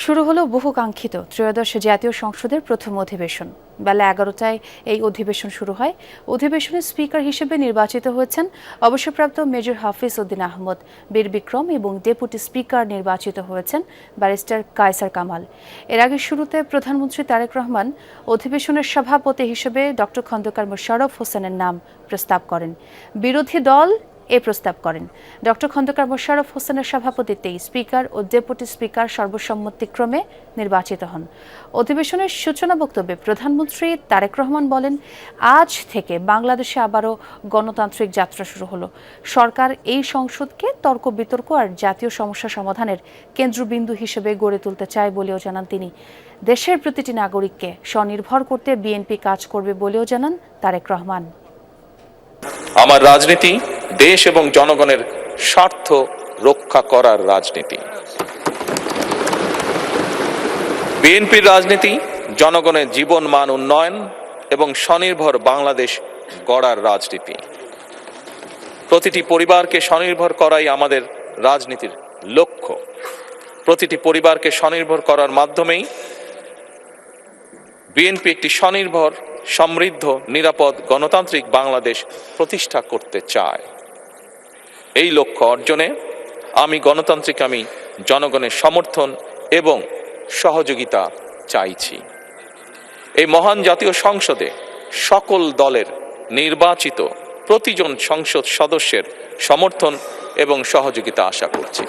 শুরু হলো বহুকাঙ্ক্ষিত ত্রয়োদশ জাতীয় সংসদের প্রথম অধিবেশন। বেলা 11টায় এই অধিবেশন শুরু হয়। অধিবেশনের স্পিকার হিসেবে নির্বাচিত হয়েছেন অবসরপ্রাপ্ত মেজর হাফিজ উদ্দিন আহমদ বীর বিক্রম এবং ডেপুটি স্পিকার নির্বাচিত হয়েছেন ব্যারিস্টার কায়সার কামাল। এর আগে শুরুতে প্রধানমন্ত্রী তারেক রহমান অধিবেশনের সভাপতি হিসেবে ডক্টর খন্দকার মোশাররফ হোসেনের নাম প্রস্তাব করেন। বিরোধী দল এ প্রস্তাব করেন। ডক্টর খন্দকার মোশাররফ হোসেনের সভাপতিত্বেই স্পিকার ও ডেপুটি স্পিকার সর্বসম্মতিক্রমে নির্বাচিত হন। অধিবেশনের সূচনা বক্তব্যে প্রধানমন্ত্রী তারেক রহমান বলেন, আজ থেকে বাংলাদেশে আবারও গণতান্ত্রিক যাত্রা শুরু হলো। সরকার এই সংসদকে তর্ক বিতর্ক আর জাতীয় সমস্যা সমাধানের কেন্দ্রবিন্দু হিসেবে গড়ে তুলতে চায় বলেও জানান তিনি। দেশের প্রতিটি নাগরিককে স্বনির্ভর করতে বিএনপি কাজ করবে বলেও জানান তারেক রহমান। আমার রাজনীতি দেশ এবং জনগণের স্বার্থ রক্ষা করার রাজনীতি। বিএনপির রাজনীতি জনগণের জীবন মান উন্নয়ন এবং স্বনির্ভর বাংলাদেশ গড়ার রাজনীতি। প্রতিটি পরিবারকে স্বনির্ভর করাই আমাদের রাজনীতির লক্ষ্য। প্রতিটি পরিবারকে স্বনির্ভর করার মাধ্যমেই বিএনপি একটি স্বনির্ভর, সমৃদ্ধ, নিরাপদ, গণতান্ত্রিক বাংলাদেশ প্রতিষ্ঠা করতে চায়। এই লক্ষ্য অর্জনে আমি জনগণের সমর্থন এবং সহযোগিতা চাইছি। এই মহান জাতীয় সংসদে সকল দলের নির্বাচিত প্রতিজন সংসদ সদস্যের সমর্থন এবং সহযোগিতা আশা করছি।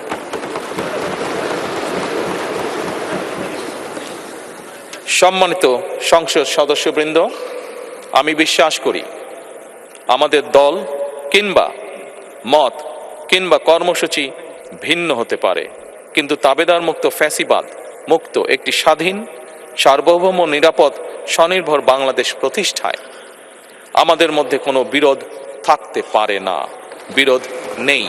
সম্মানিত সংসদ সদস্যবৃন্দ, আমি বিশ্বাস করি আমাদের দল কিংবা মত কিংবা কর্মসূচি ভিন্ন হতে পারে, কিন্তু তাবেদার মুক্ত, ফ্যাসিবাদ মুক্ত একটি স্বাধীন, সার্বভৌম, নিরাপদ, স্বনির্ভর বাংলাদেশ প্রতিষ্ঠায় আমাদের মধ্যে কোনো বিরোধ থাকতে পারে না। বিরোধ নেই।